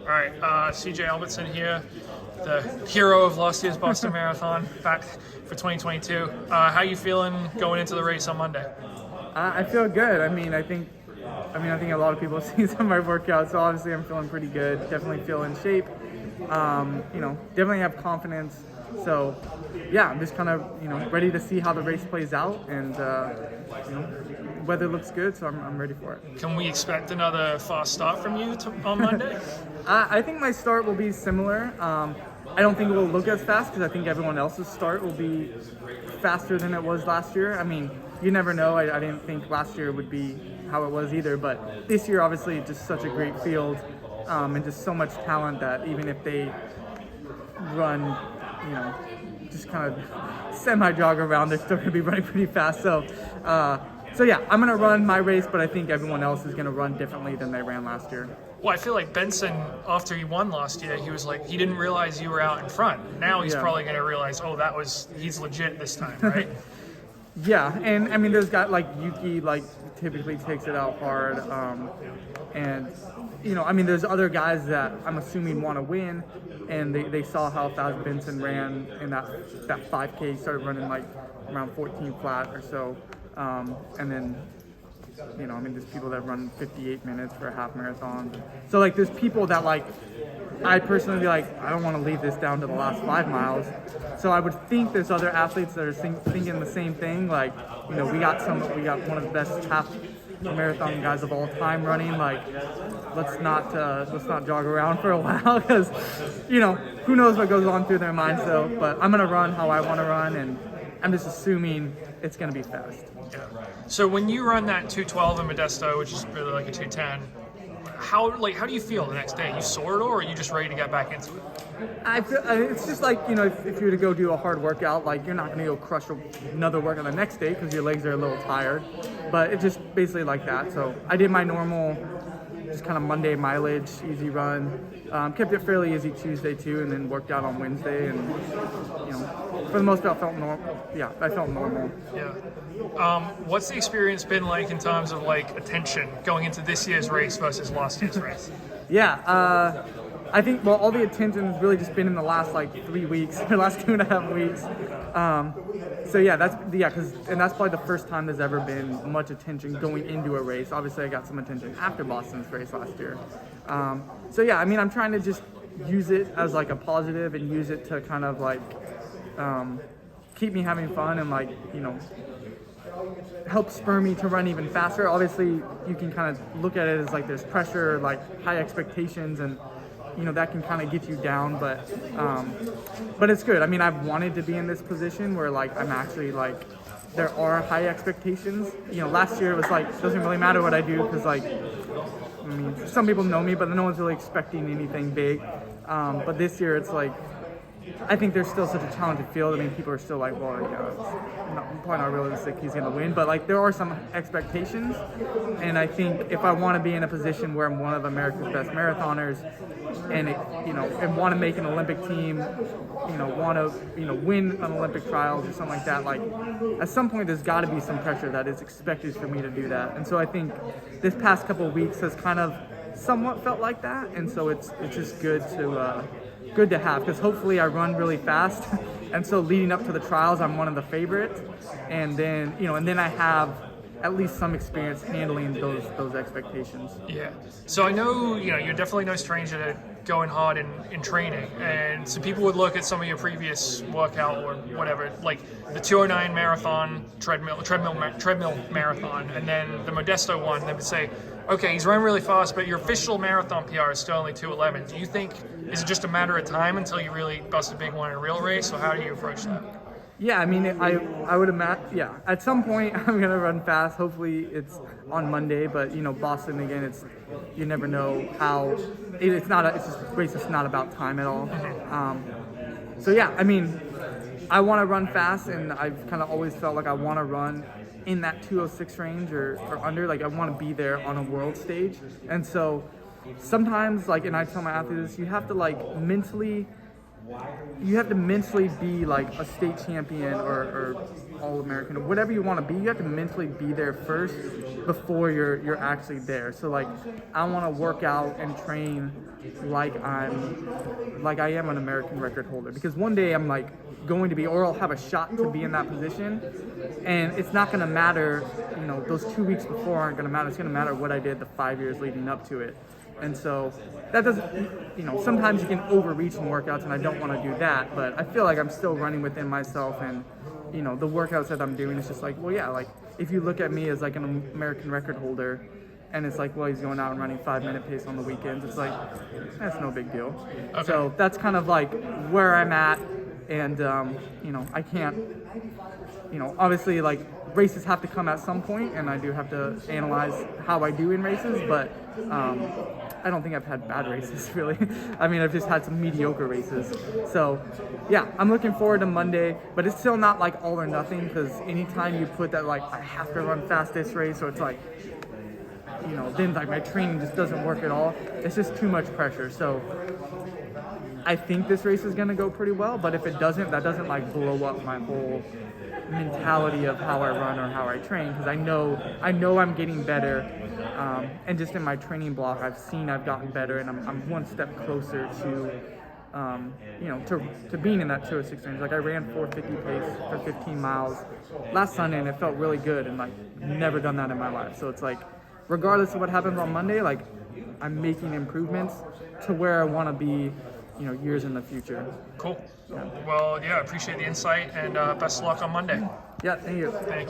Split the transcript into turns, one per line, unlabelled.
All right, CJ Albertson here, the hero of last year's Boston Marathon, back for 2022. How you feeling going into the race on Monday?
I feel good. I think a lot of people have seen some of my workouts, so obviously I'm feeling pretty good. Definitely feel in shape. Definitely have confidence. So, yeah, I'm just kind of ready to see how the race plays out, and weather looks good, so I'm ready for it.
Can we expect another fast start from you on Monday?
I think my start will be similar. I don't think it will look as fast because I think everyone else's start will be faster than it was last year. I mean, you never know. I didn't think last year would be how it was either, but this year obviously just such a great field and just so much talent that even if they run, just kind of semi-jog around, they're still going to be running pretty fast. So yeah, I'm going to run my race, but I think everyone else is going to run differently than they ran last year.
Well, I feel like Benson, after he won last year, he was like, he didn't realize you were out in front. Now he's probably going to realize, he's legit this time, right?
Yeah, and I mean, there's got like Yuki, typically takes it out hard, and there's other guys that I'm assuming want to win, and they saw how fast Benson ran in that 5K. He started running like around 14 flat or so, and then there's people that run 58 minutes for a half marathon. So there's people that I personally be like, I don't want to leave this down to the last 5 miles. So I would think there's other athletes that are thinking the same thing. We got one of the best half marathon guys of all time running. Let's not jog around for a while because, who knows what goes on through their minds. So, but I'm gonna run how I want to run, and I'm just assuming it's gonna be fast.
Yeah. So when you run that 212 in Modesto, which is really like a 210. How do you feel the next day? You sore at all, or are you just ready to get back into it?
I feel it's just if you were to go do a hard workout, you're not going to go crush another workout the next day because your legs are a little tired. But it's just basically like that. So I did my normal, just kind of Monday mileage, easy run. Kept it fairly easy Tuesday too, and then worked out on Wednesday. And for the most part, I felt normal. Yeah, I felt normal.
Yeah. What's the experience been like in terms of attention going into this year's race versus last year's race?
Yeah, I think all the attention has really just been in the last 3 weeks, or last 2.5 weeks. So yeah, that's probably the first time there's ever been much attention going into a race. Obviously, I got some attention after Boston's race last year. So yeah, I'm trying to just use it as a positive and use it to kind of keep me having fun and help spur me to run even faster. Obviously, you can kind of look at it as there's pressure, high expectations, and that can kind of get you down. But it's good. I've wanted to be in this position where I'm actually there are high expectations. Last year it was doesn't really matter what I do because some people know me, but no one's really expecting anything big. But this year it's I think there's still such a talented field. People are still it's probably not realistic he's going to win, but there are some expectations, and I think if I want to be in a position where I'm one of America's best marathoners, and and want to make an Olympic team, want to win an Olympic trials or something like that, at some point there's got to be some pressure that is expected for me to do that, and so I think this past couple of weeks has kind of somewhat felt like that, and so it's just good to have, because hopefully I run really fast, and so leading up to the trials I'm one of the favorites, and then I have at least some experience handling those expectations.
Yeah. So I know you're definitely no stranger to going hard in training, and so people would look at some of your previous workout or whatever, like the 209 marathon treadmill marathon, and then the Modesto one. They would say, okay, he's running really fast, but your official marathon PR is still only 211. Do you think, is it just a matter of time until you really bust a big one in a real race, or how do you approach that?
Yeah, I would imagine, yeah, at some point I'm going to run fast. Hopefully it's on Monday, but Boston, again, you never know how, it's just race is not about time at all. So yeah, I want to run fast, and I've kind of always felt like I want to run in that 206 range or under. I want to be there on a world stage. And so sometimes, and I tell my athletes, you have to mentally be a state champion or All-American or whatever you want to be. You have to mentally be there first before you're actually there. So like, I want to work out and train like I am an American record holder, because one day I'm like going to be, or I'll have a shot to be in that position, and it's not going to matter, you know, those 2 weeks before aren't going to matter. It's going to matter what I did the 5 years leading up to it. And so that doesn't, you know, sometimes you can overreach in workouts, and I don't want to do that, but I feel like I'm still running within myself, and, you know, the workouts that I'm doing, it's just like, well, yeah, like if you look at me as like an American record holder, and it's like, well, he's going out and running 5-minute pace on the weekends, it's like, that's no big deal.
Okay.
So that's kind of like where I'm at, and, you know, I can't, you know, obviously like races have to come at some point, and I do have to analyze how I do in races, but I don't think I've had bad races, really. I mean, I've just had some mediocre races. So, yeah, I'm looking forward to Monday, but it's still not like all or nothing, because anytime you put that, like, I have to run fast this race, so it's like, you know, then like my training just doesn't work at all. It's just too much pressure. So I think this race is going to go pretty well, but if it doesn't, that doesn't like blow up my whole mentality of how I run or how I train, because I know I'm getting better, and just in my training block I've seen I've gotten better, and I'm one step closer to you know, to being in that 206 range. Like I ran 450 pace for 15 miles last Sunday, and it felt really good, and like never done that in my life. So it's like, regardless of what happens on Monday, like I'm making improvements to where I want to be, you know, years in the future.
Cool. Well, yeah, I appreciate the insight, and best of luck on Monday.
Yeah, thank you.
Thank you.